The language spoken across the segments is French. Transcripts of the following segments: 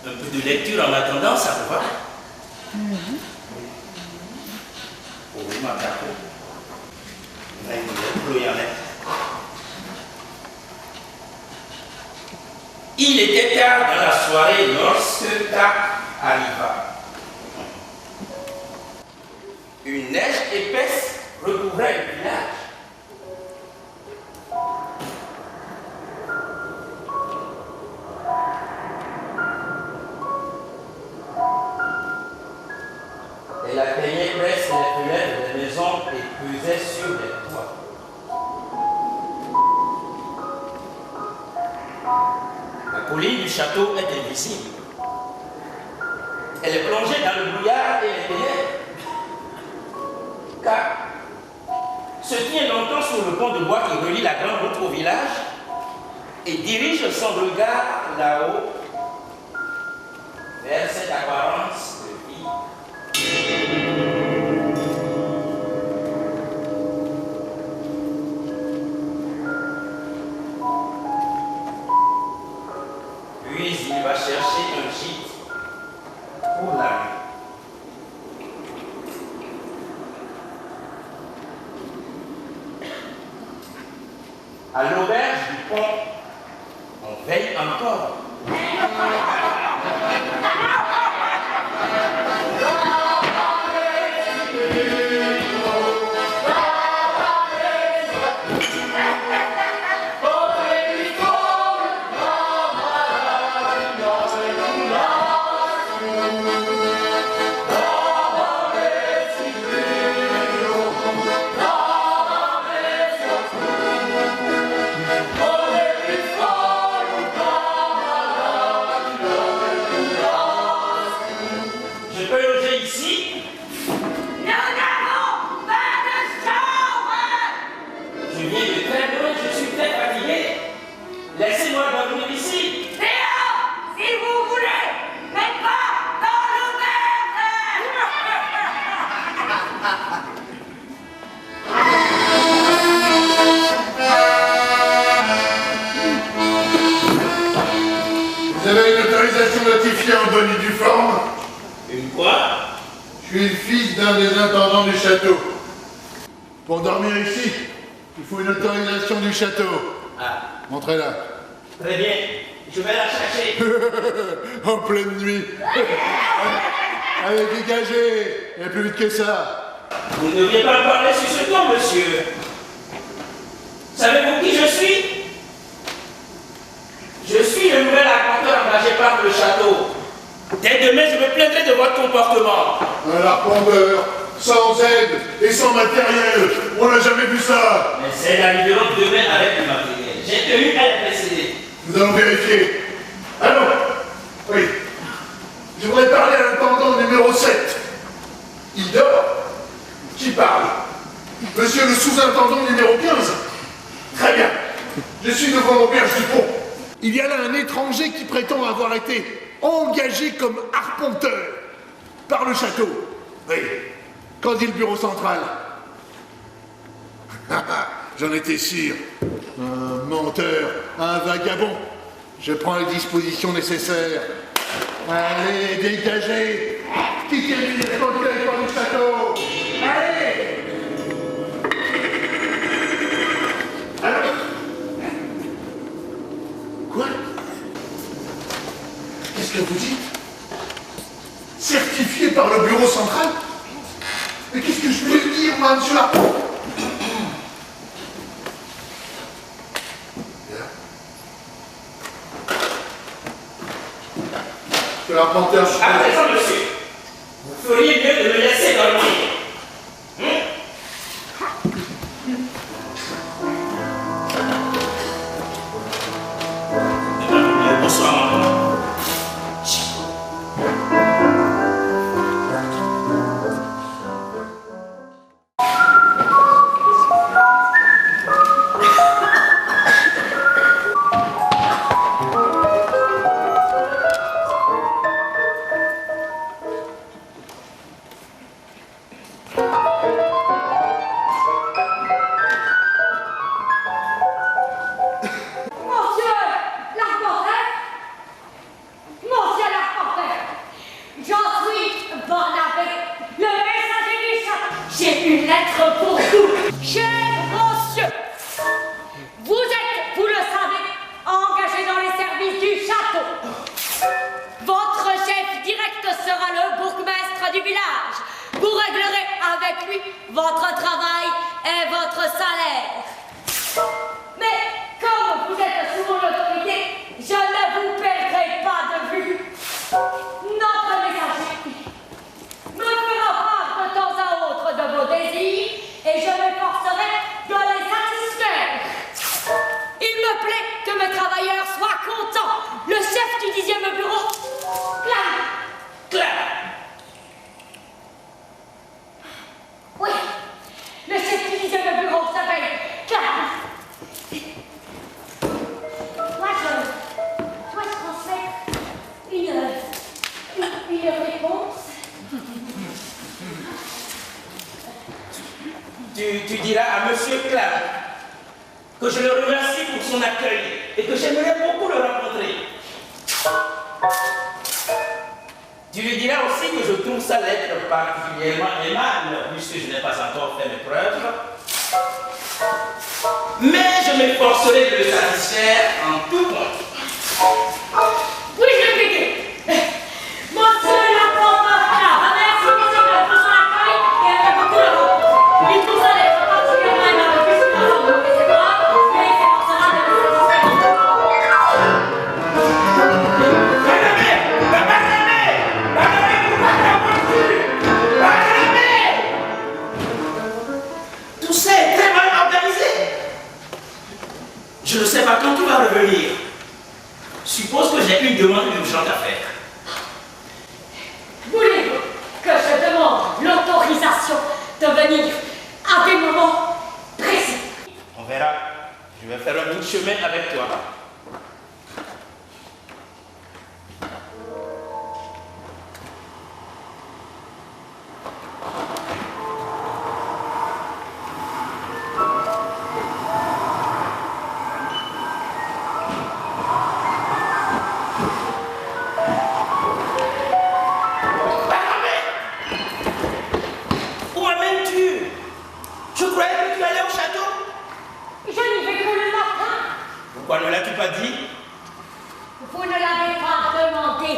Un peu de lecture en attendant, ça vous va? Oui, ma carte. Il était tard dans la soirée lorsque K arriva. Une neige épaisse recouvrait le village. Elle atteignait presque les fenêtres des maisons et pesait sur les toits. La colline du château est invisible. Elle est plongée dans le brouillard et les ténèbres. Car se tient longtemps sur le pont de bois qui relie la grande route au village et dirige son regard là-haut vers cette apparence de vie. Puis il va chercher un gîte pour la nuit. À l'auberge du pont, on veille encore. Vous avez une autorisation notifiée en bonne et due forme? Une quoi? Je suis le fils d'un des intendants du château. Pour dormir ici, il faut une autorisation du château. Ah. Montrez-la. Très bien, je vais la chercher. En pleine nuit. Allez, dégagez. Et plus vite que ça. Vous ne devriez pas me parler sur ce ton, monsieur. Savez-vous qui je suis? Je suis le nouvel arpenteur engagé par le château. Dès demain, je me plaindrai de votre comportement. Un arpenteur, sans aide et sans matériel. On n'a jamais vu ça. Mais c'est la libérante demain avec le matériel. J'ai tenu à la précéder. Nous allons vérifier. Allô? Oui. Je voudrais parler à l'intendant numéro 7. Il dort? Qui parle? Monsieur le sous-intendant numéro 15. Très bien. Je suis devant l'auberge du pont. Il y a là un étranger qui prétend avoir été engagé comme arpenteur par le château. Oui. Qu'en dit le bureau central? J'en étais sûr. Un menteur, un vagabond. Je prends les dispositions nécessaires. Allez, dégagez. Quittez les fauteuils par le château. Allez. Alors. Quoi? Qu'est-ce que vous dites? Certifié par le bureau central? Mais qu'est-ce que je voulais dire, moi, monsieur Larpont? Monsieur Larpenteur, je suis... À présent, monsieur, vous feriez mieux de me laisser dormir. Bonsoir, maman. du village. Vous réglerez avec lui votre travail et votre salaire. Mais comme vous êtes sous mon autorité, je ne vous perdrai pas de vue. Notre messager me fera part de temps à autre de vos désirs et je m'efforcerai de les satisfaire. Il me plaît que mes travailleurs soient contents. Le chef du 10e bureau, Clara. Oui, le chef du 10e bureau s'appelle Clara. Moi, je transmets une réponse. Tu diras à Monsieur Clara que je le remercie pour son accueil et que j'aimerais beaucoup le rencontrer. Tu lui diras aussi que je trouve sa lettre particulièrement aimable, puisque je n'ai pas encore fait mes preuves. Mais je m'efforcerai de le satisfaire en tout point. Oui, je vais t'aider. Monsieur l'apôtre, merci monsieur pour son accueil et avec beaucoup de rencontre. Il trouve sa lettre particulièrement aimable, puisque nous avons fait ses preuves, mais il s'efforcera de le satisfaire. Tout ça est très mal organisé. Je ne sais pas quand tu vas revenir. Suppose que j'ai une demande urgente à faire. Voulez-vous que je demande l'autorisation de venir à des moments précis? On verra. Je vais faire un bout de chemin avec toi. Où amènes-tu? Je croyais que tu allais au château. Je n'y vais que le matin. Pourquoi ne l'as-tu pas dit? Vous ne l'avez pas demandé.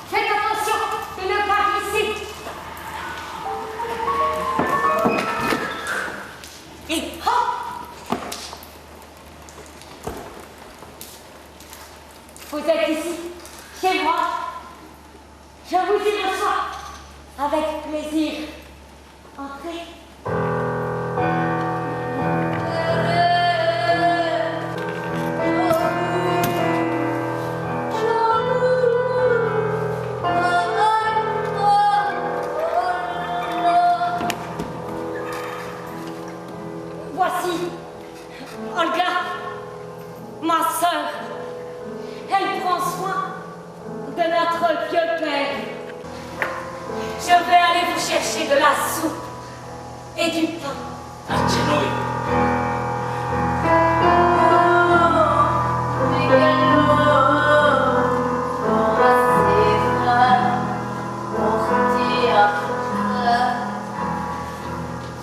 Faites attention de ne pas glisser. Et hop! Vous êtes ici, chez moi. Je vous y reçois avec plaisir. Entrez. Voici Olga, ma sœur. Elle prend soin de notre vieux père. Je vais aller vous chercher de la soupe et du pain. Ah, Tchénoï.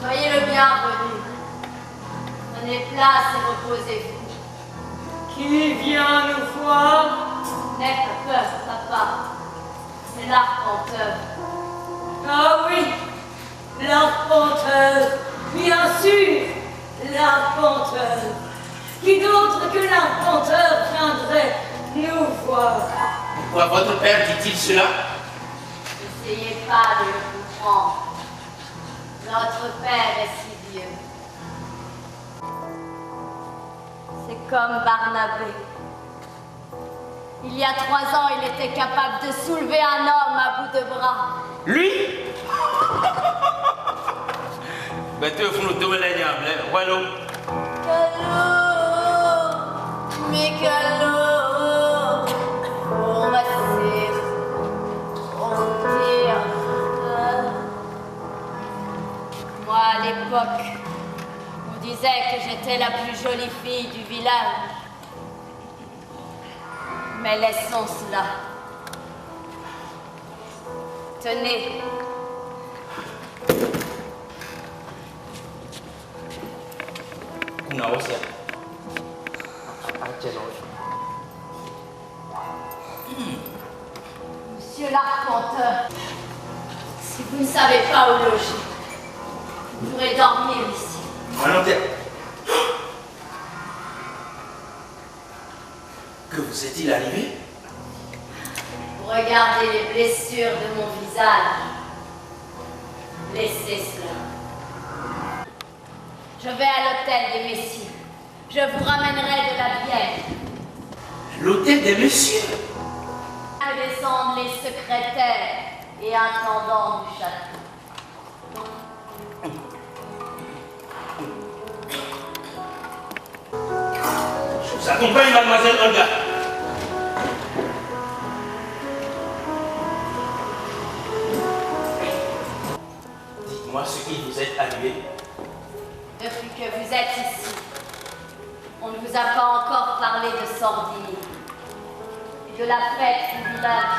Soyez le bienvenu. Prenez place et reposez-vous. Qui vient nous voir? N'aie pas peur, papa. C'est l'arpenteur. Ah oui, l'arpenteur, bien sûr, l'arpenteur. Qui d'autre que l'arpenteur viendrait nous voir? Pourquoi votre père dit-il cela? N'essayez pas de le comprendre. Notre Père est si vieux. C'est comme Barnabé. Il y a 3 ans, il était capable de soulever un homme à bout de bras. Lui? Ben tu veux nous donner les diables, voilà. Calou, mais calou, on va se dire. Moi, à l'époque, on disait que j'étais la plus jolie fille du village. Mais laissons cela. Tenez. Kuna aussi. Quel ange. Monsieur l'arpenteur, si vous ne savez pas où loger, vous pourrez dormir ici. Volontaire. Que vous est-il arrivé? Vous regardez les blessures de mon visage. Laissez cela. Je vais à l'hôtel des messieurs. Je vous ramènerai de la bière. L'hôtel des messieurs? Que descendent les secrétaires et intendants du château. Je vous accompagne, mademoiselle Olga. Dites-moi ce qui vous est arrivé. Depuis que vous êtes ici, on ne vous a pas encore parlé de Sordini et de la fête du village.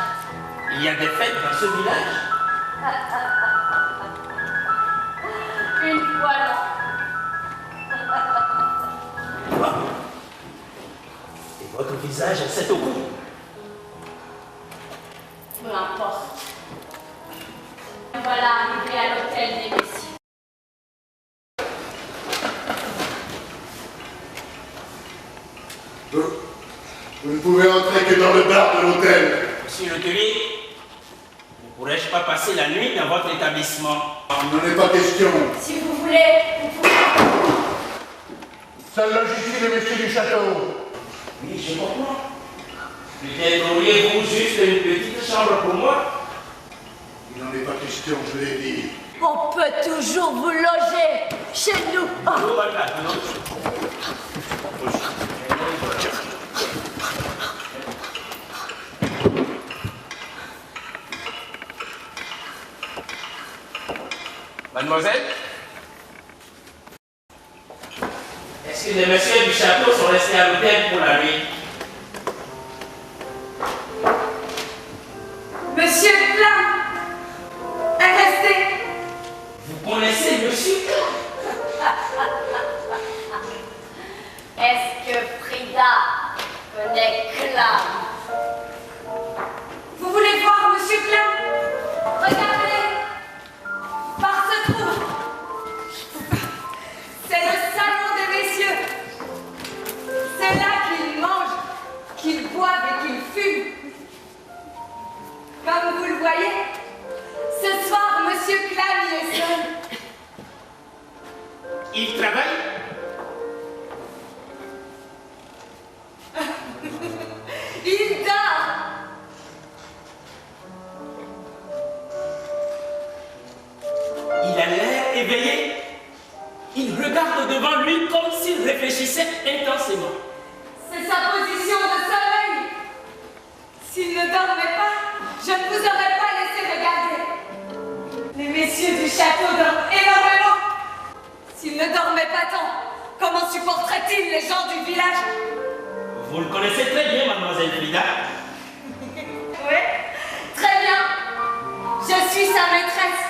Il y a des fêtes dans ce village? Une fois l'an. Et votre visage est au cou? Peu importe. Voilà arrivé à l'hôtel des messieurs. Vous ne pouvez entrer que dans le bar de l'hôtel. Monsieur l'hôtelier, ne pourrais-je pas passer la nuit dans votre établissement? Il n'en est pas question. Si vous voulez, vous pouvez. Seul loge ici le messieurs du château. Oui, je comprends. Peut-être auriez-vous juste une petite chambre pour moi? Il n'en est pas question, je l'ai dit. On peut toujours vous loger chez nous. Oh, voilà, non. Mademoiselle? Est-ce que les messieurs du château sont restés à l'hôtel pour la nuit? Monsieur Klein est resté. Vous connaissez monsieur? Est-ce que Frida connaît Clam? Vous voulez voir Monsieur Klein? Regardez, par ce trou. C'est le salon des messieurs. C'est là qu'ils mangent, qu'ils boivent et qu'ils fument. Comme vous le voyez, ce soir, Monsieur Klein y est seul. Il travaille? Il dort. Il a l'air éveillé. Il regarde devant lui comme s'il réfléchissait intensément. C'est sa position de sommeil. S'il ne dormait pas, je ne vous aurais pas laissé regarder. Les messieurs du château dorment énormément. S'ils ne dormaient pas tant, comment supporteraient-ils les gens du village? Vous le connaissez très bien, mademoiselle Frida. Oui, très bien. Je suis sa maîtresse.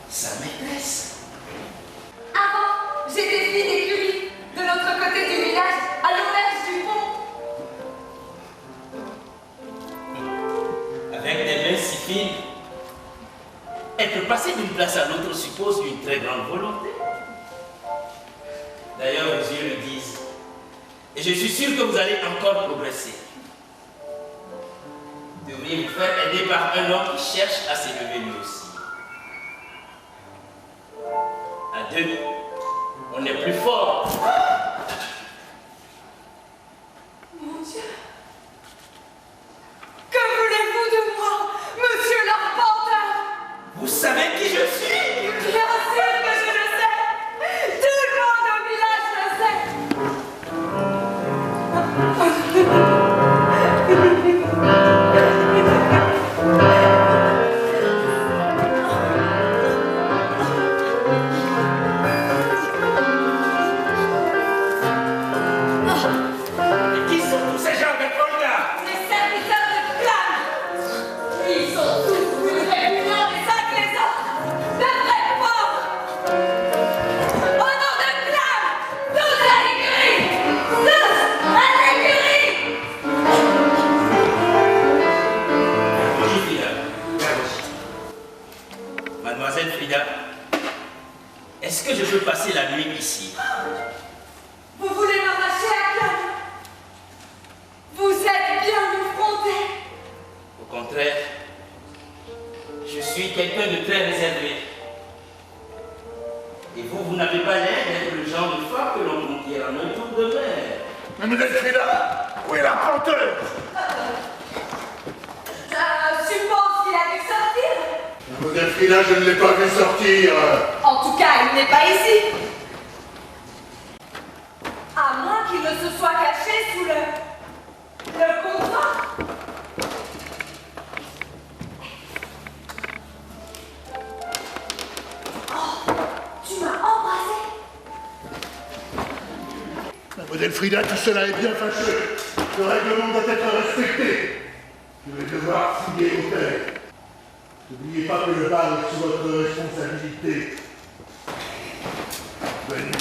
Sa maîtresse? Avant, j'étais fille d'écurie de l'autre côté du village, à l'auberge du pont. Avec des mains si fines, être passer d'une place à l'autre suppose une très grande volonté. D'ailleurs, vos yeux le disent. Et je suis sûr que vous allez encore progresser. Vous devriez vous faire aider par un homme qui cherche à s'élever lui aussi. À deux, on est plus fort. Mon Dieu. Que voulez-vous de moi, monsieur l'arpenteur? Vous savez qui je suis? Bien sûr que je le sais. Tout le monde au village le sait. Frida, est-ce que je peux passer la nuit ici? Vous voulez m'arracher à cœur? Vous êtes bien effronté. Au contraire, je suis quelqu'un de très réservé. Et vous n'avez pas l'air d'être le genre de femme que l'on conquiert en un tour de mer. Mademoiselle Frida, où est l'arpenteur? Je suppose qu'il a dû sortir. Mademoiselle Frida, je ne l'ai pas vu sortir. En tout cas, il n'est pas ici. À moins qu'il ne se soit caché sous le comptoir. Oh, tu m'as embrassé. Mademoiselle Frida, tout cela est bien fâcheux. Le règlement doit être respecté. Je vais devoir fouiller l'hôtel. N'oubliez pas que le bar est sous votre responsabilité. Venez.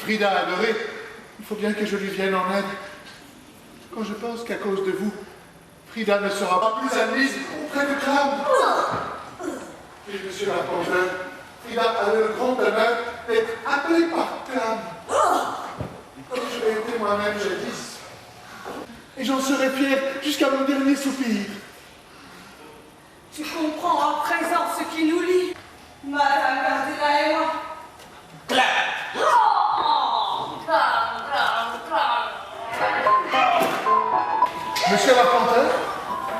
Frida adorée, il faut bien que je lui vienne en aide. Quand je pense qu'à cause de vous, Frida ne sera pas plus admise auprès de Clam. Et monsieur l'arpenteur, Frida a le grand honneur d'être appelée par Clam. Comme je l'ai été moi-même jadis. Et j'en serai fier jusqu'à mon dernier soupir. Tu comprends à présent ce qui nous lie, Madame Gardena et moi. Clap. Monsieur Arpenteur,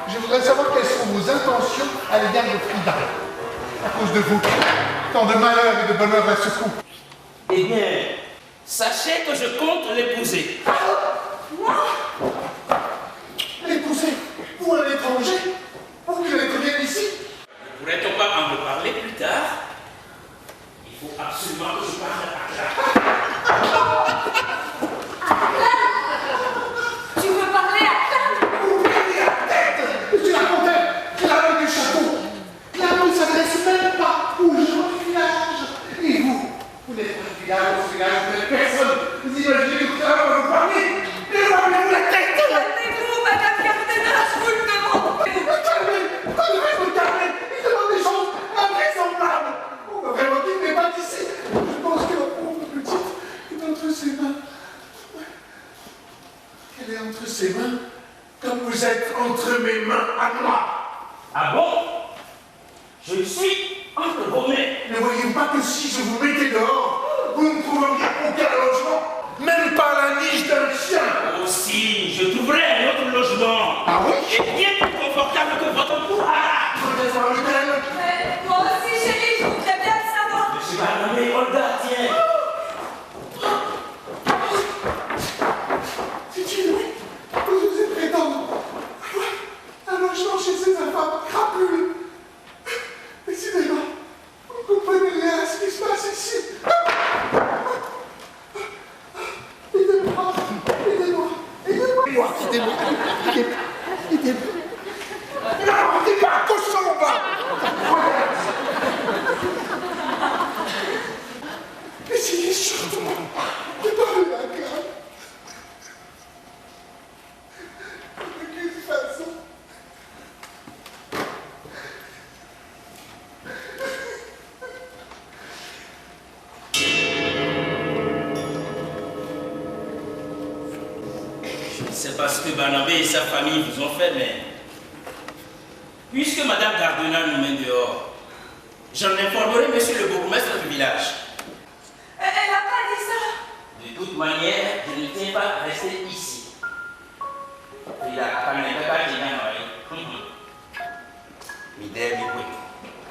je voudrais savoir quelles sont vos intentions à l'égard de Frida. À cause de vous, tant de malheur et de bonheur à ce couple. Eh bien, sachez que je compte l'épouser. L'épouser, vous un étranger, vous qui êtes bien ici. Ne pourrait-on pas en reparler plus tard? Il faut absolument que je parle à Clap. Tu veux parler à Clam? Ouvrez la tête, monsieur Arpenteur, qui a l'œil du château. Là, ne s'adresse même pas aux gens du village. Et vous n'êtes pas du village, vous n'êtes personne. Vous imaginez que tout à l'heure, vous parlez. Levez-vous la tête. Calmez-vous, Madame Gardena, je vous le demande. Calmez. Il demande des choses invraisemblables. On va vraiment qu'il n'est pas d'ici. Je pense que la pauvre petite est entre ses mains. Elle est entre ses mains, comme vous êtes entre mes mains à moi. Ah bon? Je suis entre vos mains. Ne voyez-vous pas que si je vous mettais dehors, vous ne trouveriez aucun logement, même pas la niche d'un chien? Aussi, je trouverai un autre logement. Ah oui? Et bien plus confortable que votre pouvoir. Prenez un hôtel. Mais moi aussi, chérie, je voudrais bien le savoir. Je suis pas nommé Olga, tiens. C'est inouï. Vous osez prétendre. Un logement chez ces infâmes crapules. Décidément, vous ne comprenez rien à ce qui se passe ici. Aidez-moi. Non, t'es pas un cochon, va. Essayez surtout de parler à Clam. De toute façon. Je ne sais pas ce que Barnabé et sa famille vous ont fait, mais puisque Madame Gardena nous met dehors, j'en informerai Monsieur le bourgmestre du village. Elle n'a pas dit ça. De toute manière, je ne tiens pas à rester ici. Il a pas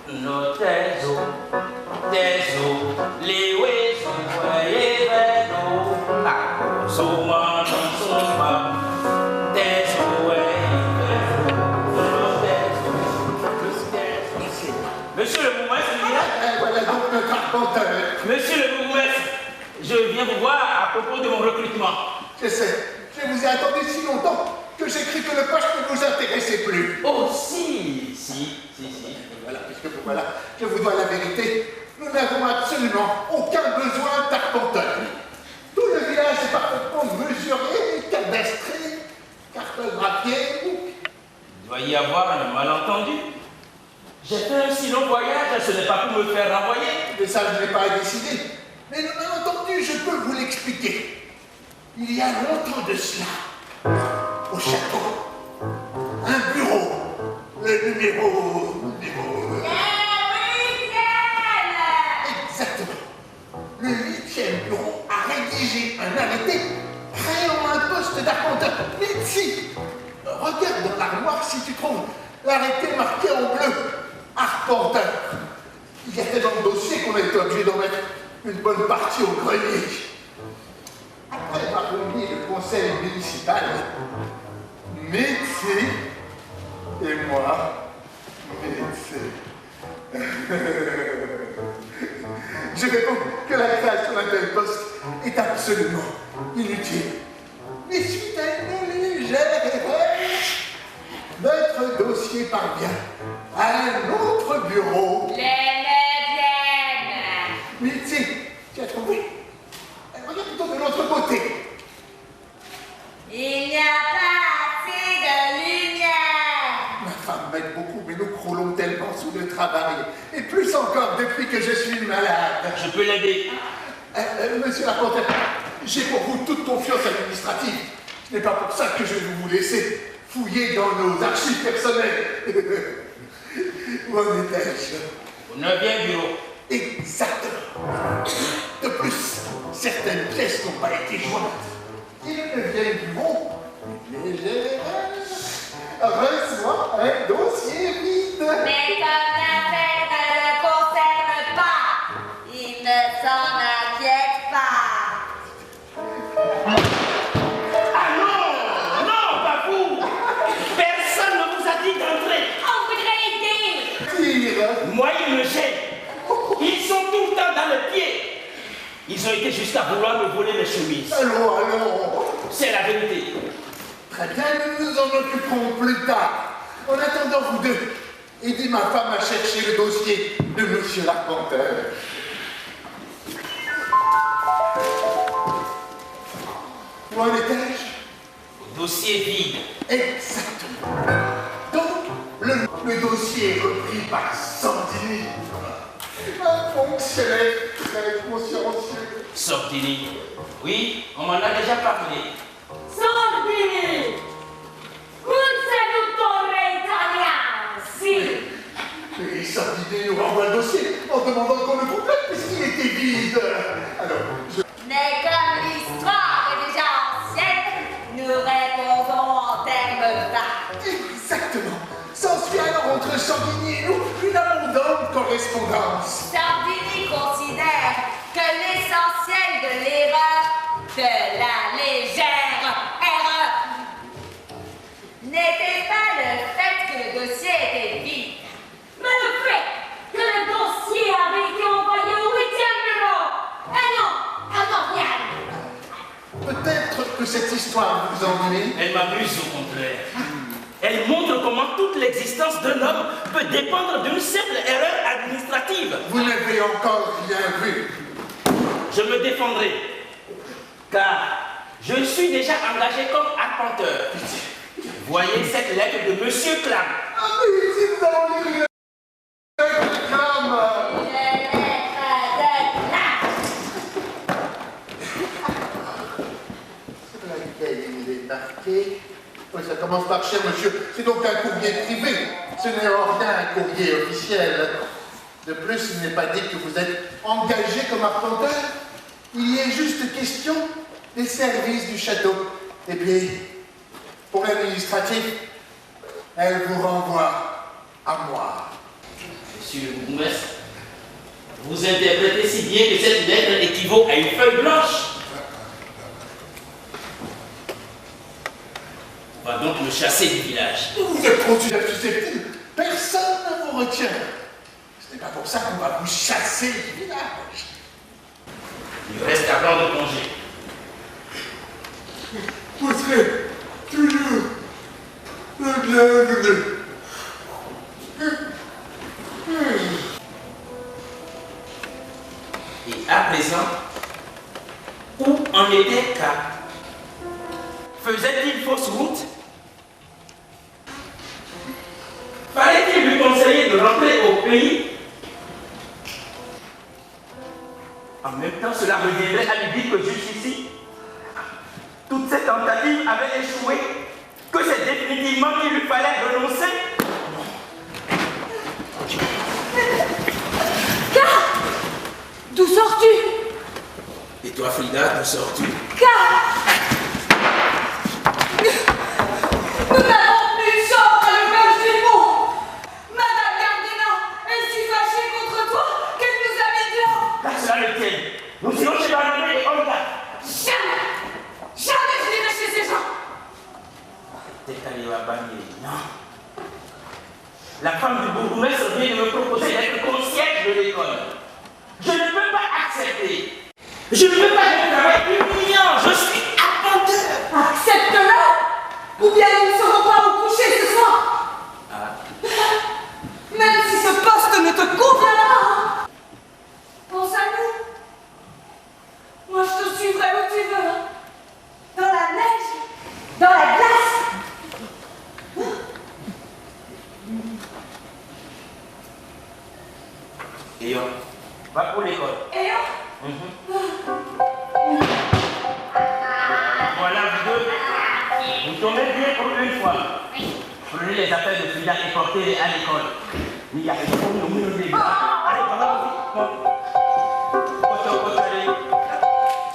nos teso, les voyez Monsieur le bourgmestre, Voilà donc notre arpenteur. Monsieur le bourgmestre, je viens vous voir à propos de mon recrutement. Je sais, je vous ai attendu si longtemps que j'ai cru que le poste ne vous intéressait plus. Oh, si. Voilà, puisque voilà, je vous dois la vérité, nous n'avons absolument aucun besoin d'arpenteur. Tout le village est parfaitement mesuré, cadastré, cartographié. Il doit y avoir un malentendu. J'ai fait un si long voyage, ce n'est pas pour me faire renvoyer. Mais ça, je n'ai pas à décider. Mais le malentendu, je peux vous l'expliquer. Il y a longtemps de cela, au château, un bureau, le numéro... Exactement. Le 8e bureau a rédigé un arrêté créant un poste d'arpenteur. Mais si, regarde dans l'armoire si tu trouves l'arrêté marqué en bleu. Arpenteur. Il y a tellement de dossiers qu'on a été obligé d'en mettre une bonne partie au grenier. Après avoir réuni le conseil municipal, métier et moi, métier. Je réponds que la création d'un tel poste est absolument inutile. Mais suite à une légère erreur, notre dossier parvient à un autre bureau. Les 9e. Métier, tu as trouvé? Regarde plutôt de l'autre côté. Il n'y a pas assez de lumière. Ma femme m'aide beaucoup, mais nous croulons tellement sous le travail. Et plus encore depuis que je suis peux l'aider. Monsieur l'arpenteur, j'ai pour vous toute confiance administrative. Ce n'est pas pour ça que je vais vous laisser fouiller dans nos archives personnelles. Où en étais-je? Au 9e bureau. Exactement. De plus, certaines pièces n'ont pas été jointes. Et le 9e bureau, reçoit un dossier vide. Mais comme l'affaire ne le concerne pas, il ne s'en inquiète pas. Ah non! Non, pas vous! Personne ne vous a dit d'entrer. On voudrait aider. Tire. Moi, ils me gênent. Ils sont tout le temps dans le pied. Ils ont été jusqu'à vouloir me voler mes chemises. Allons. C'est la vérité. Très bien, nous nous en occuperons plus tard. En attendant, vous deux, aidez ma femme à chercher le dossier de monsieur l'arpenteur. Où en étais-je? Dossier vide. Exactement. Donc, le dossier est repris par Sandini. Un fonctionnaire très consciencieux. Sordini. Oui, on m'en a déjà parlé. Sordini! Un seduttore italien, si! Et Sandini nous renvoie le dossier en demandant qu'on le complète puisqu'il était vide. Alors, Mais comme l'histoire est déjà ancienne, nous répondons en termes vagues. Exactement. S'ensuit alors entre Sandini et nous une abondante correspondance. Sardini considère que l'essentiel de l'erreur, de la légère erreur, n'était pas le fait que le dossier était vide, Mais le fait que le dossier avait été envoyé au 8e bureau! Et non, à Montréal! Peut-être que cette histoire vous ennuie. Elle m'amuse au contraire. Elle montre comment toute l'existence d'un homme peut dépendre d'une simple erreur administrative. Vous n'avez encore rien vu. Je me défendrai, car je suis déjà engagé comme arpenteur. Voyez cette lettre de Monsieur Clam. Ah oui, si nous allons lire une réclame. une lettre de classe. Sur laquelle il est marqué. Oui, ça commence par cher monsieur. C'est donc un courrier privé. Ce n'est en rien un courrier officiel. De plus, il n'est pas dit que vous êtes engagé comme arpenteur. Il y est juste question des services du château. Et puis, pour l'administratif, elle vous renvoie à moi. Monsieur le bourgmestre, vous interprétez si bien que cette lettre équivaut à une feuille blanche. On va donc me chasser du village. Vous êtes trop susceptible. Personne ne vous retient. Ce n'est pas pour ça qu'on va vous chasser du village. Il reste un plan de congé. Vous serez toujours le bienvenu. Et à présent, où en était K? Faisait-il fausse route? Fallait-il lui conseiller de rentrer au pays? En même temps, cela reviendrait à lui dire que jusqu'ici, toutes ces tentatives avaient échoué, que c'est définitivement qu'il lui fallait renoncer. D'où sors-tu? Et toi, Frida, d'où sors-tu? Nous n'avons plus de chambre à l'auberge du Mont! Madame Gardena est si fâchée contre toi qu'elle nous a mis dehors! Car cela le tienne. Nous irons chez Barnabé et Olga. Jamais! Jamais je n'irai chez ces gens! T'es allé à Bagné, non? La femme du bourgmestre vient de me proposer d'être concierge de l'école. Je ne peux pas accepter. Je ne peux pas être un travail humiliant. Je suis arpenteur. Accepte-le! Ou bien nous ne serons pas au coucher ce soir! Même si ce poste ne te convient pas! Pense à nous! Moi je te suivrai où tu veux! Dans la neige! Dans la glace! Eyon, va pour l'école. Et on Voilà, vous deux. Vous tombez bien pour une fois. Prenez les affaires de Frida et portez-les à l'école. Il y a des gens qui ont mis le début. Allez, voilà,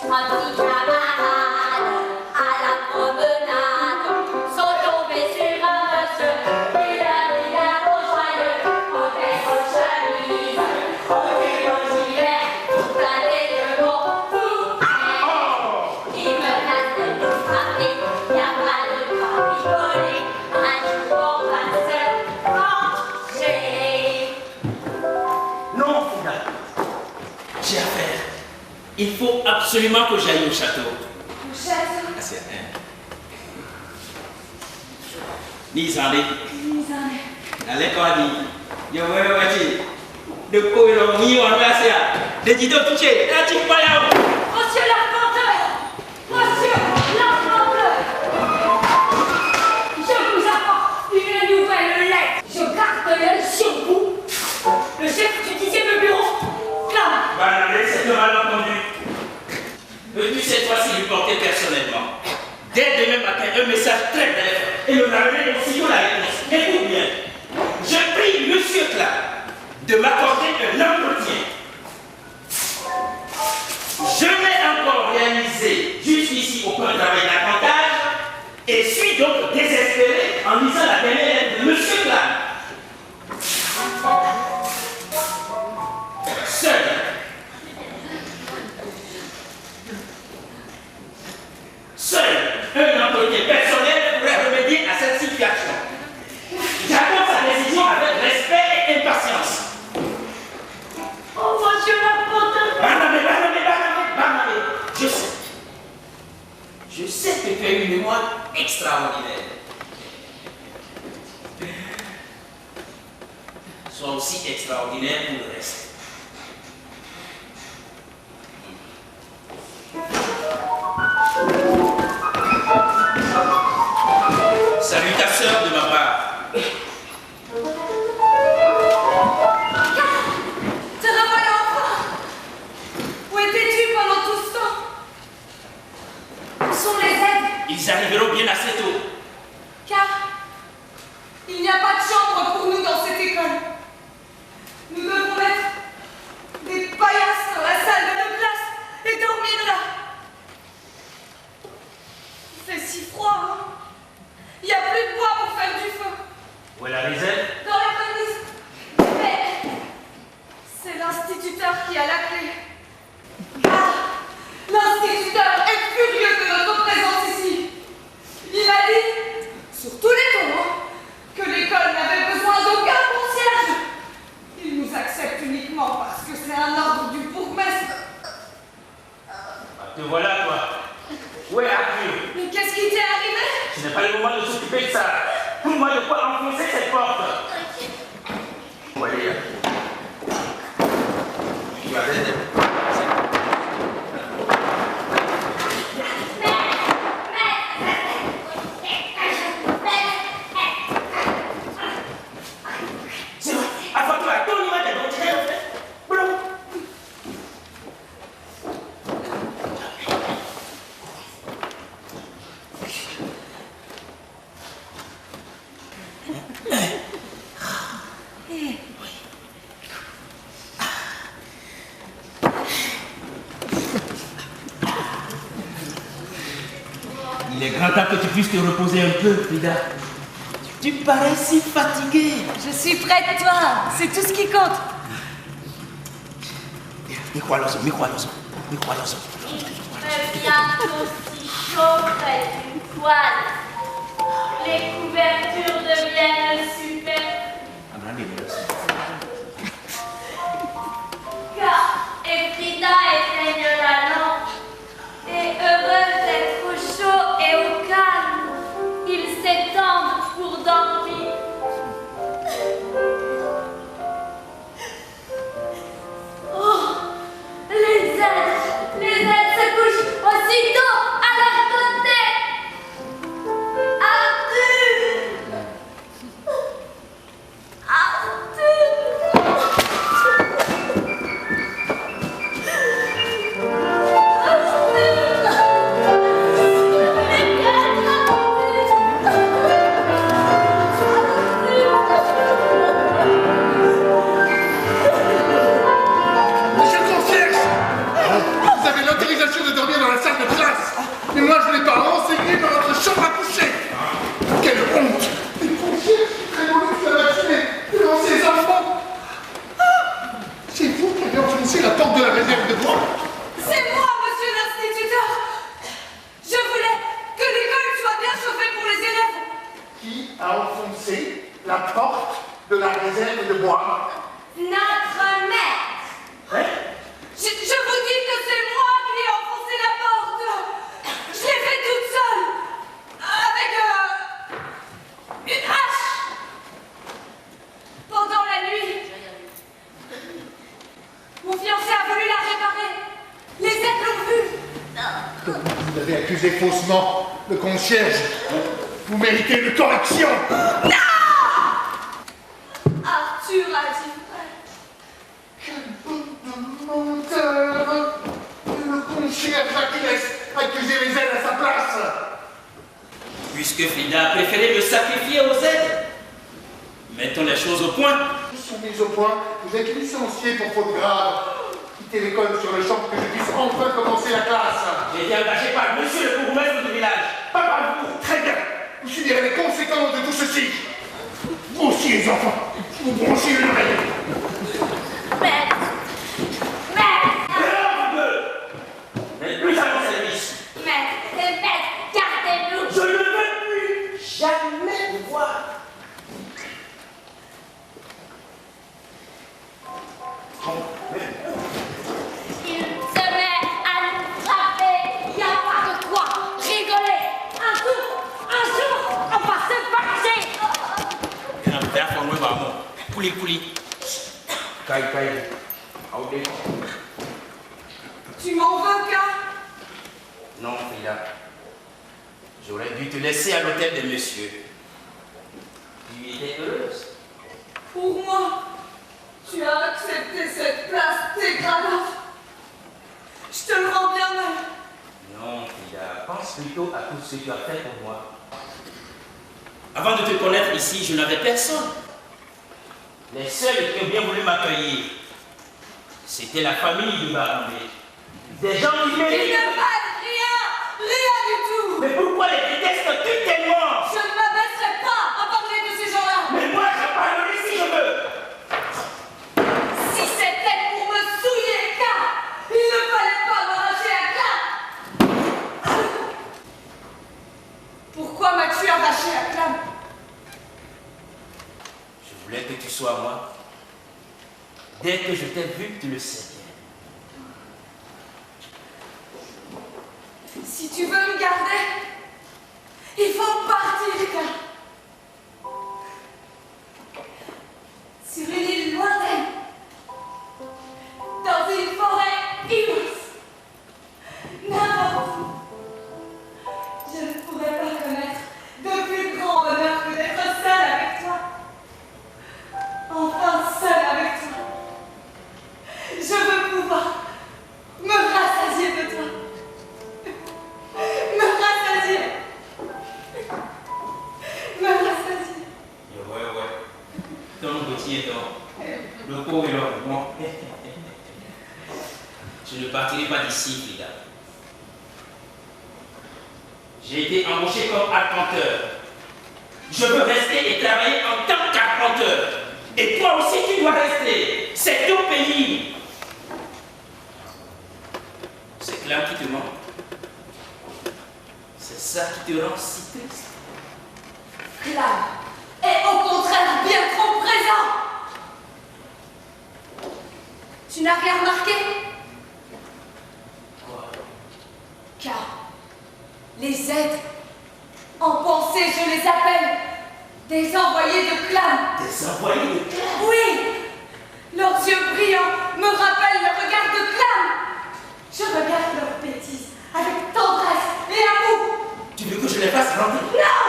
Petit camarade, à la promenade, sont tombés sur un monsieur. Il a au joyeux, au vert, aux chemises, au pull, au gilet, tout plané de mots, tout fait. Il menace de nous frapper, y a pas de quoi rigoler. Un jour on va se manger. Non, Frida. J'ai affaire. Il faut absolument que j'aille au château. Au château? Ah, c'est rien. Nisande. Allez, quoi, dit. Yo, ouais, de quoi il a mis en place là? De dire de toucher. Là, tu peux pas y aller. Monsieur l'arpenteur! Monsieur l'arpenteur! Je vous apporte une nouvelle lettre. Je garde l'œil sur vous. Le chef du 10e bureau, Clame. Banane, c'est un malentendu. Veux-tu cette fois-ci lui porter personnellement? Dès demain matin, un message très bref et me ramener aussitôt la réponse. Écoute bien. Je prie Monsieur Clark de m'accorder un entretien. Je n'ai encore réalisé jusqu'ici aucun travail d'apprentissage et suis donc désespéré en lisant la dernière lettre de Monsieur Clark. Seul un entretien personnel pourrait remédier à cette situation. J'attends sa décision avec respect et impatience. Oh, monsieur l'arpenteur! Barnabé. Je sais que tu as une mémoire extraordinaire. Sois aussi extraordinaire pour le reste. Salutations de ma part. Te revoilà enfin! Où étais-tu pendant tout ce temps? Où sont les aides? Ils arriveront bien assez tôt. Car il n'y a pas de chambre pour nous dans cette école. Nous devons mettre des paillasses dans la salle de nos classes et dormir là. Il fait si froid, hein? Il n'y a plus de bois pour faire du feu. Où est la réserve? Dans la remise. Mais c'est l'instituteur qui a la clé. Car l'instituteur est furieux de notre présence ici. Il a dit, sur tous les tons, que l'école n'avait besoin d'aucun concierge. Il nous accepte uniquement parce que c'est un ordre du bourgmestre. Ah, te voilà, toi. Où est Arthur? Mais qu'est-ce qui t'est arrivé? Ce n'est pas le moment de s'occuper de ça. Trouve-moi de quoi enfoncer cette porte. Voyez. Tu vas aider. C'est vrai. Avant-toi, ton image dont tu es en fait. Boulot. Il est grand temps que tu puisses te reposer un peu, Frida. Tu parais si fatiguée. Je suis près de toi. C'est tout ce qui compte. Microaloso. Il fait bientôt si chaud près d'une toile. Les couvertures deviennent superflues. Car Frida éteigne la lampe. Et heureux d'être au chaud et au calme, ils s'étendent pour dormir. Oh, les aides se couchent aussitôt à leur côté. Arthur! Arthur! moi. Notre maître. Hein? Je vous dis que c'est moi qui ai enfoncé la porte. Je l'ai fait toute seule. Avec une hache. Pendant la nuit. Mon fiancé a voulu la réparer. Les aides l'ont vu. Vous avez accusé faussement le concierge. Vous méritez une correction. Arthur a dit vrai. Quel menteur. Le concierge a accusé les aides à sa place. Puisque Frida a préféré me sacrifier aux aides, mettons les choses au point. Ils sont mis au point. Vous êtes licencié pour faute grave. Quittez l'école sur le champ pour que je puisse enfin commencer la classe. J'ai été engagé par monsieur le bourgmestre du village, pas par vous. Très bien. Vous subirez les conséquences de tout ceci. Vous aussi, les enfants. Vous branchez une oreille. Maître. Maître. Vous n'êtes plus à mon service. Maître. Gardez-vous. Je ne veux plus jamais vous voir. Il se met à nous frapper. Il n'y a pas de quoi rigoler. Un jour, on va se fâcher. Pouli. Kai. Tu m'en veux, Ka? Non, Frida. J'aurais dû te laisser à l'hôtel de monsieur. Tu étais heureuse. Pour moi, tu as accepté cette place dégradante. Je te le rends bien mal. Non, Frida, pense plutôt à tout ce que tu as fait pour moi. Avant de te connaître ici, je n'avais personne. Les seuls qui ont bien voulu m'accueillir, c'était la famille de Barnabé. Des gens qui Il méritent. ne valent rien du tout. Mais pourquoi les détestes-tu tellement? Je ne m'abaisserai pas à parler de ces gens-là. Mais moi, je parlerai si je veux. Si c'était pour me souiller, Ka, il ne fallait pas m'arracher à Clam. Pourquoi m'as-tu arraché à Clam? Je voulais que tu sois moi. Dès que je t'ai vu, tu le sais bien. Si tu veux me garder, il faut partir, Ka. Sur une île lointaine, dans une forêt immense, n'importe où. Je ne pourrais pas connaître de plus grand bonheur que d'être seule avec toi. Enfin seule avec toi. Je veux pouvoir me rassasier de toi. Me rassasier. Ouais. Ton petit est le pauvre et le bon. Je ne partirai pas d'ici, Frida. J'ai été embauché comme arpenteur. Je veux rester et travailler en tant qu'arpenteur. Et toi aussi, tu dois rester. C'est ton pays. C'est Clam qui te manque. C'est ça qui te rend si triste. Clam est au contraire bien trop présent. Tu n'as rien remarqué? Quoi? Car les aides, en pensée je les appelle des envoyés de Clam. Des envoyés de Clam? Oui, leurs yeux brillants me rappellent le regard de Clam. Je regarde leurs bêtises avec tendresse et amour. Tu veux que je les fasse grandir? Non!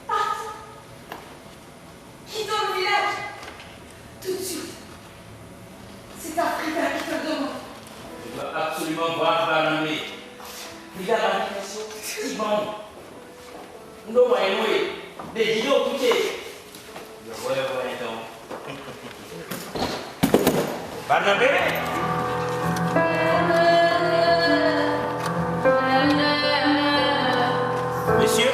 Parte. Quittons le village. Tout de suite. C'est Africa qui te le demande. Je dois absolument voir Barnabé. Regarde la situation. Simon. Nous, des idiots tout est. Ouais, donc. Barnabé. Monsieur.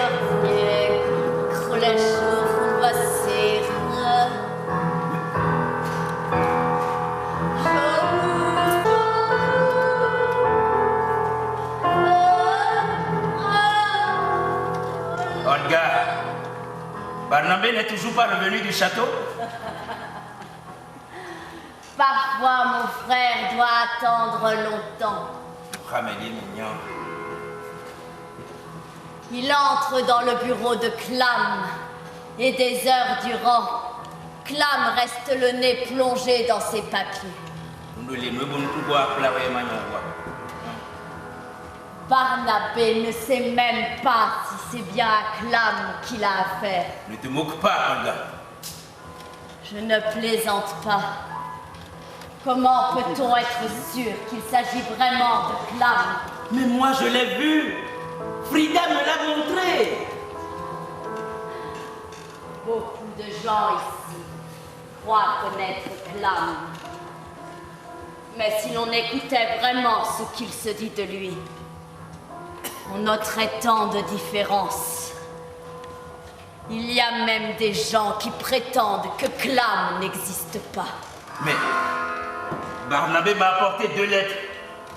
Barnabé. Barnabé n'est toujours pas revenu du château? Parfois, mon frère doit attendre longtemps. Ramélie mignon. Il entre dans le bureau de Clam, et des heures durant, Clam reste le nez plongé dans ses papiers. Barnabé ne sait même pas si c'est bien à Clam qu'il a affaire. Ne te moque pas, Olga. Je ne plaisante pas. Comment peut-on être sûr qu'il s'agit vraiment de Clam? Mais moi, je l'ai vu. Frida me l'a montré. Beaucoup de gens ici croient connaître Clam. Mais si l'on écoutait vraiment ce qu'il se dit de lui, on noterait tant de différences. Il y a même des gens qui prétendent que Clam n'existe pas. Mais Barnabé m'a apporté 2 lettres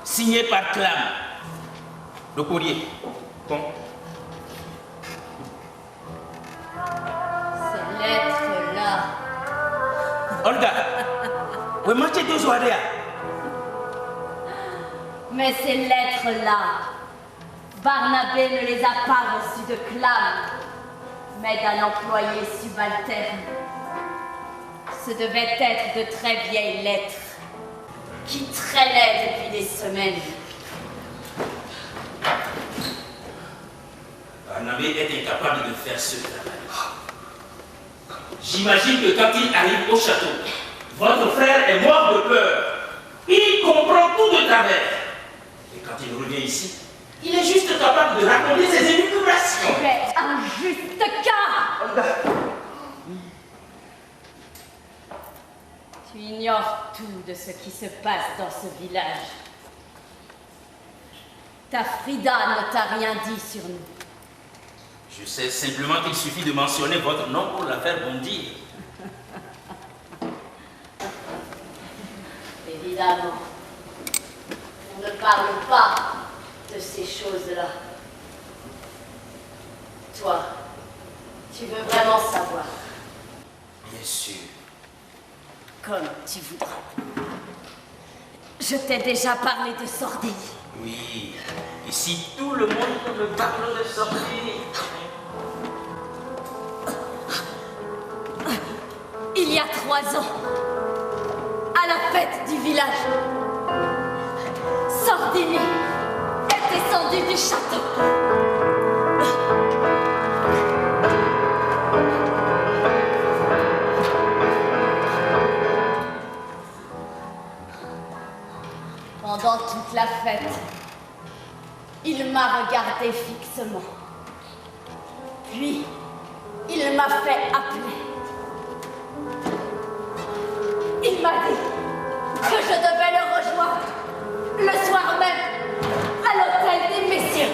signées par Clam. Le courrier. Bon. Ces lettres-là. Olga, où est-ce que tu es? Mais ces lettres-là, Barnabé ne les a pas reçues de Clam, mais d'un employé subalterne. Ce devaient être de très vieilles lettres qui traînaient depuis des semaines. Barnabé est incapable de faire ce travail. J'imagine que quand il arrive au château, votre frère est mort de peur. Il comprend tout de travers. Et quand il revient ici, il est juste capable de raconter ses élucubrations. Mais un juste cas! Tu ignores tout de ce qui se passe dans ce village. Ta Frida ne t'a rien dit sur nous. Je sais simplement qu'il suffit de mentionner votre nom pour la faire bondir. Évidemment, on ne parle pas de ces choses-là. Toi, tu veux vraiment savoir? Bien sûr. Comme tu voudras. Je t'ai déjà parlé de Sordini. Oui, ici tout le monde me parle de Sordini. Il y a 3 ans, à la fête du village, Sordini est descendu du château. Pendant toute la fête, il m'a regardé fixement. Puis, il m'a fait appeler. Il m'a dit que je devais le rejoindre le soir même à l'hôtel des messieurs.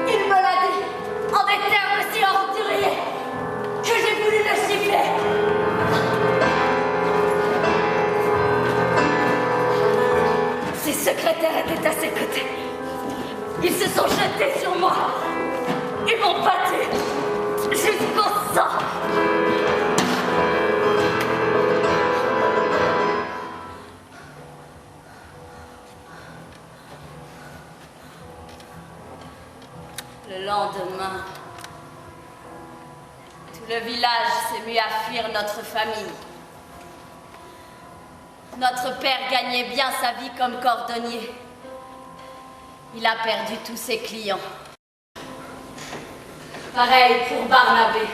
Il me l'a dit en des termes si orduriers que j'ai voulu le gifler. Ses secrétaires étaient à ses côtés. Ils se sont jetés sur moi. Ils m'ont battu jusqu'au sang. Le lendemain, tout le village s'est mis à fuir notre famille. Notre père gagnait bien sa vie comme cordonnier. Il a perdu tous ses clients. Pareil pour Barnabé.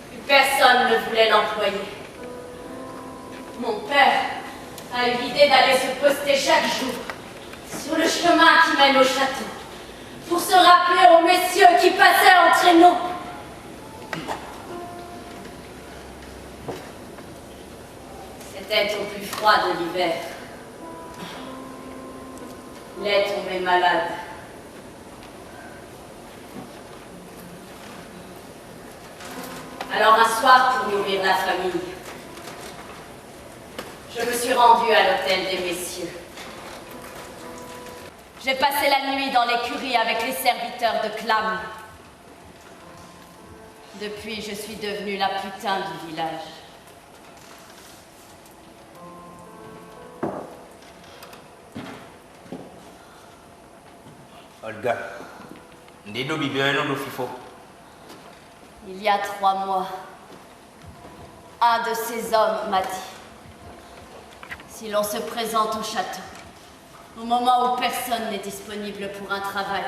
Plus personne ne voulait l'employer. Mon père a eu l'idée d'aller se poster chaque jour sur le chemin qui mène au château, pour se rappeler aux messieurs qui passaient en traîneau. C'était au plus froid de l'hiver. Il est tombé malade. Alors un soir, pour nourrir la famille, je me suis rendue à l'hôtel des messieurs. J'ai passé la nuit dans l'écurie avec les serviteurs de Clam. Depuis, je suis devenue la putain du village. Olga, Ndedo Bibéano do Fifo. Il y a 3 mois, un de ces hommes m'a dit, si l'on se présente au château, au moment où personne n'est disponible pour un travail,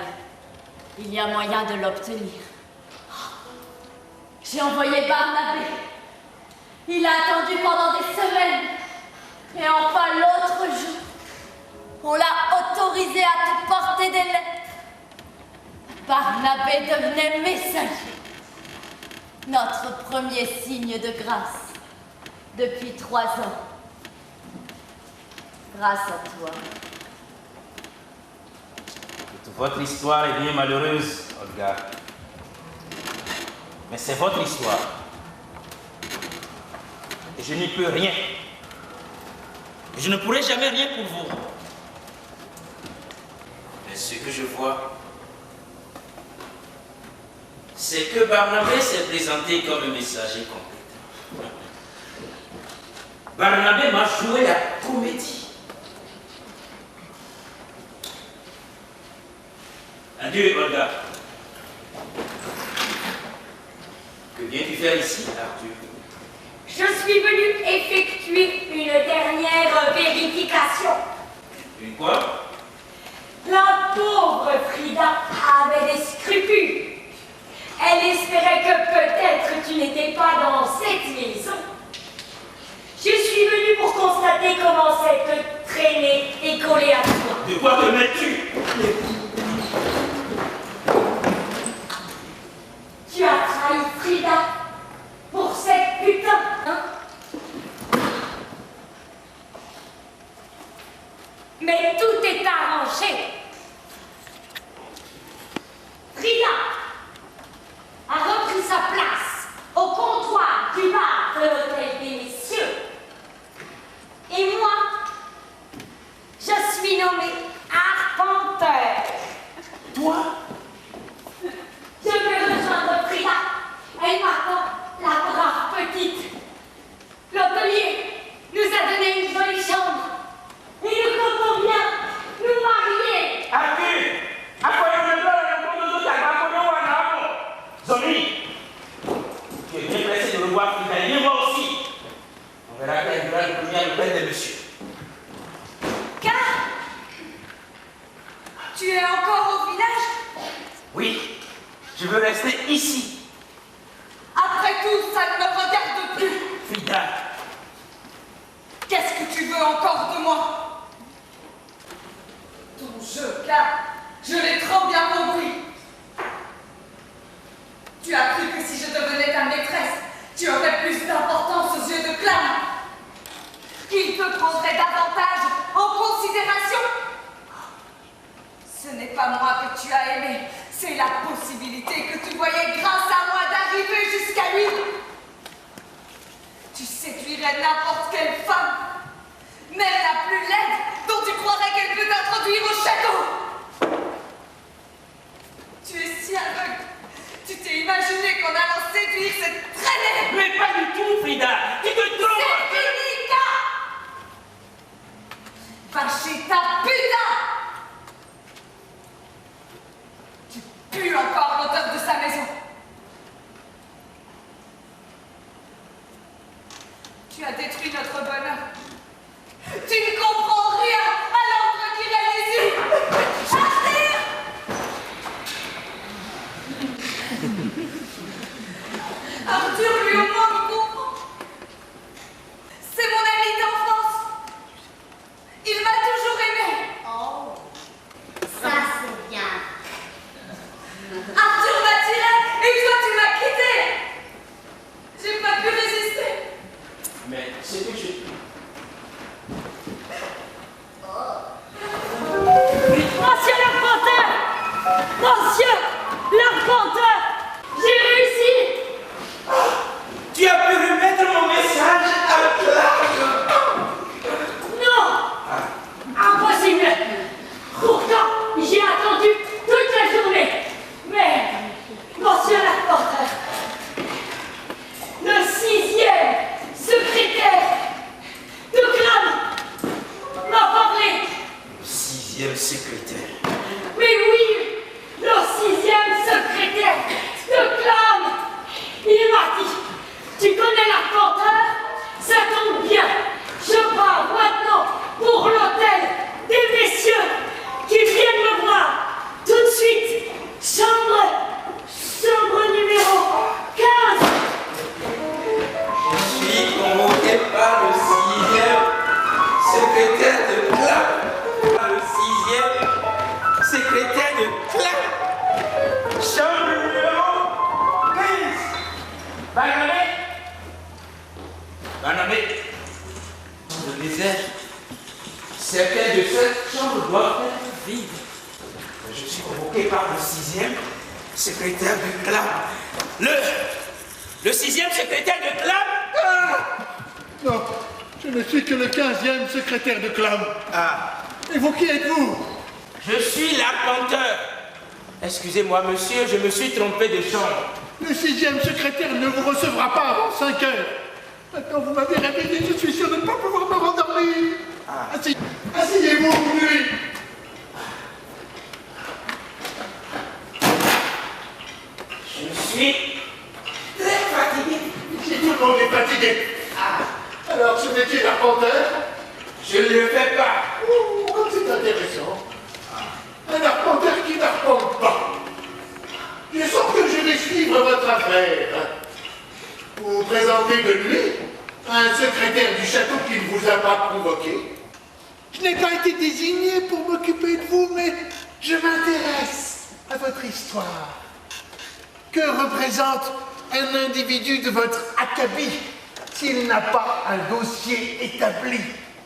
il y a moyen de l'obtenir. J'ai envoyé Barnabé. Il a attendu pendant des semaines. Et enfin, l'autre jour, on l'a autorisé à te porter des lettres. Barnabé devenait messager. Notre premier signe de grâce depuis 3 ans. Grâce à toi. Votre histoire est bien malheureuse, Olga. Mais c'est votre histoire. Et je n'y peux rien. Je ne pourrai jamais rien pour vous. Mais ce que je vois, c'est que Barnabé s'est présenté comme un messager compétent. Barnabé m'a joué la comédie. Adieu, Olga. Que viens-tu faire ici, Arthur? Je suis venue effectuer une dernière vérification. Une quoi? La pauvre Frida avait des scrupules. Elle espérait que peut-être tu n'étais pas dans cette maison. Je suis venue pour constater comment cette traînée est collée à toi. De quoi te mets-tu? Tu as trahi Frida pour cette putain, hein? Mais tout est arrangé. Frida a repris sa place au comptoir du bar de l'hôtel des messieurs. Et moi, je suis nommée arpenteur. Toi? Je vais rejoindre Frida. Elle m'attend, la brave petite. L'hôtelier nous a donné une jolie chambre. Et nous comptons bien nous marier. Arthur! Zoni! Tu es bien pressé de revoir Frida et moi aussi. On verra quelle sera le premier appel de monsieur. Car tu es encore au village? Oui, je veux rester ici. Après tout, ça ne me regarde plus. Frida, Qu'est-ce que tu veux encore de moi? Ton jeu, car je l'ai trop bien compris. Tu as cru que si je devenais ta maîtresse, tu aurais plus d'importance aux yeux de Clam. Qu'il te prendrait davantage en considération. Ce n'est pas moi que tu as aimé, c'est la possibilité que tu voyais grâce à moi d'arriver jusqu'à lui. Tu séduirais n'importe quelle femme, même la plus laide, dont tu croirais qu'elle peut t'introduire au château. Tu es si aveugle. Tu t'es imaginé qu'en allant séduire cette traînée. mais pas du tout, Frida. Tu te trompes. C'est fini, gars. Va chez ta putain. Tu pues encore l'odeur de sa maison. Tu as détruit notre bonheur. Tu ne comprends rien à l'ordre qui réalise. Arthur! Arthur, lui au moins me comprend. C'est mon ami d'enfance. Il m'a toujours aimé. Oh. 6e secrétaire. Mais oui, le 6e secrétaire de Clam. Il m'a dit, tu connais l'arpenteur? Ça tombe bien. Je pars maintenant pour l'hôtel des messieurs qui viennent me voir. Tout de suite, chambre numéro 15. Je suis convoqué par le 6e secrétaire de Clam. Le 6e secrétaire de Clam. Chambre numéro 15. Barnabé, le désert. Certaines de cette chambre doivent être vides. Je suis convoqué par le 6e secrétaire de Clam. Le 6e secrétaire de Clam. Non, je ne suis que le 15e secrétaire de Clam. Ah, Et vous, qui êtes-vous? je suis l'arpenteur. Excusez-moi, monsieur, je me suis trompé de chambre. Le 6e secrétaire ne vous recevra pas avant 5 heures. Maintenant, vous m'avez réveillé, je suis sûr de ne pas pouvoir me rendormir. Asseyez-vous, lui. Je suis très fatigué. Si tout le monde est fatigué. Alors, ce métier d'arpenteur? Je ne le fais pas. Ouh, comme c'est intéressant. Un arpenteur qui n'arpente pas. Je sens que je vais suivre votre affaire. Vous vous présentez de nuit à un secrétaire du château qui ne vous a pas convoqué. Je n'ai pas été désigné pour m'occuper de vous, mais je m'intéresse à votre histoire. Que représente un individu de votre acabit s'il n'a pas un dossier établi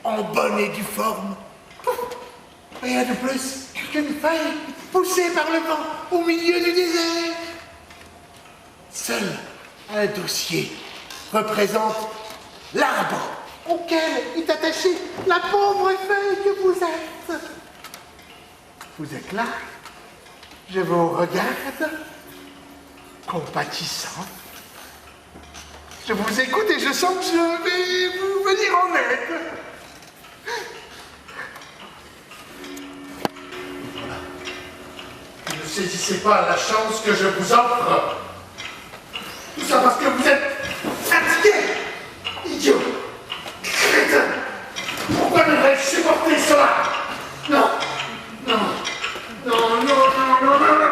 en bonne et due forme? Rien de plus qu'une feuille poussée par le vent au milieu du désert. Seul un dossier représente l'arbre auquel est attachée la pauvre feuille que vous êtes. Vous êtes là, je vous regarde, compatissant. Je vous écoute et je sens que je vais vous venir en aide. Voilà. Ne saisissez pas la chance que je vous offre. Tout ça parce que vous êtes fatigué, idiot, crétin. Pourquoi devrais-je supporter cela? Non, non, non, non, non, non, non, non.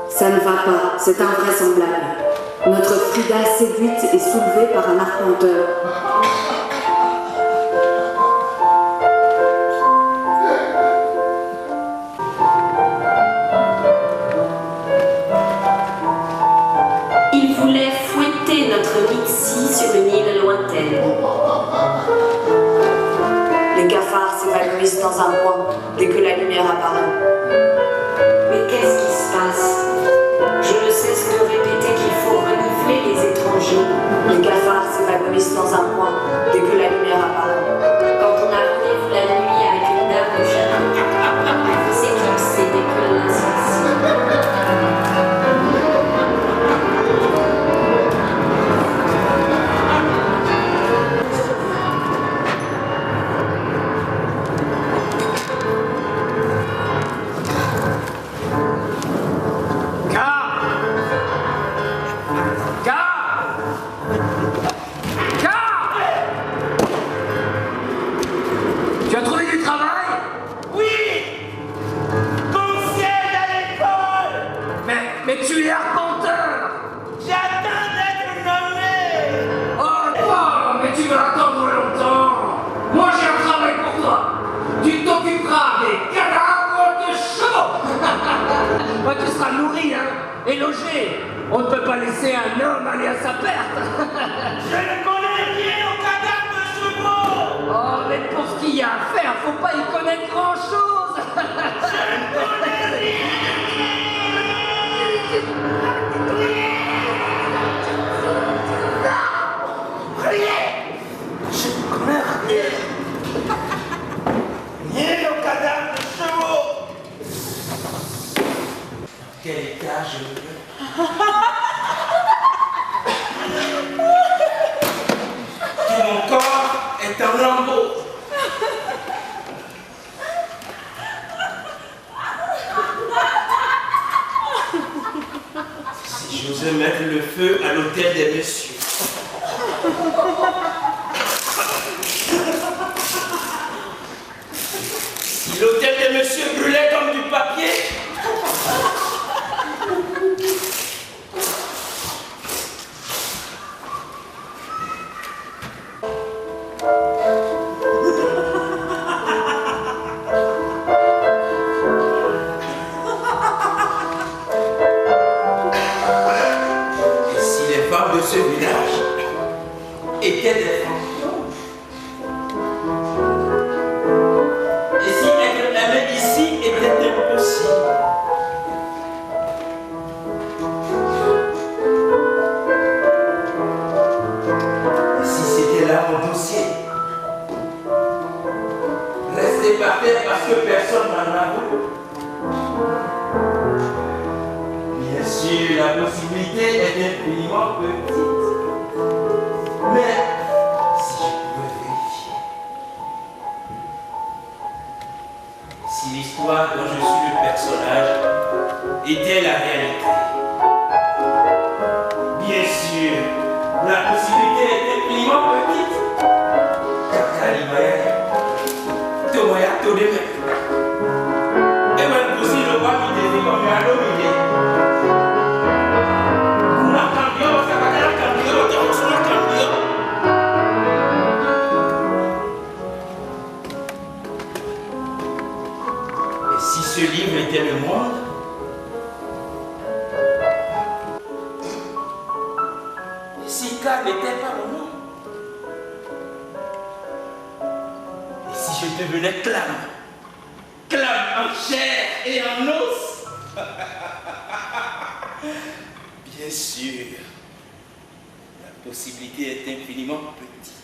Ça ne va pas, c'est invraisemblable. Notre Frida séduite et soulevée par un arpenteur. Il voulait fouetter notre Nixie sur une île lointaine. Les cafards s'évanouissent dans un coin dès que la lumière apparaît. Mais qu'est-ce qui se passe? Je ne cesse de répéter qu'il faut renifler les étrangers. Les cafards s'évanouissent dans un coin dès que la lumière apparaît. Quand on a rendez-vous la nuit avec une dame de chagrin, il faut s'éclipser dès que l'insensé. Tu as trouvé du travail? Oui! Concierge à l'école! Mais tu es arpenteur! J'attends d'être nommé! Oh, mais tu vas attendre longtemps. Moi, j'ai un travail pour toi. Tu t'occuperas des C'est un homme allé à sa perte. Je ne connais rien au cadavre de chevaux. Oh, mais pour ce qu'il y a à faire, faut pas y connaître grand-chose. Je ne connais rien. Je ne connais rien. Rien au cadavre de chevaux. Dans quel état je me Tout mon corps est en lambeaux. Si j'osais mettre le feu à l'hôtel des messieurs. Si l'hôtel des messieurs brûlait comme du papier. Ce village était des fantômes. Et si être aimé ici était impossible. Et si c'était là mon dossier, rester par terre parce que personne n'en a voulu. Bien sûr, la possibilité est infiniment petite. Mais si je pouvais vérifier, si l'histoire dont je suis le personnage était la réalité, bien sûr, la possibilité est infiniment petite. Kalimaya, Tomaya Todeme, et même possible le roi qui devait comme un dominé. Si ce livre était le monde, si K n'était pas le monde, et si je devenais Clam en chair et en os, bien sûr, la possibilité est infiniment petite.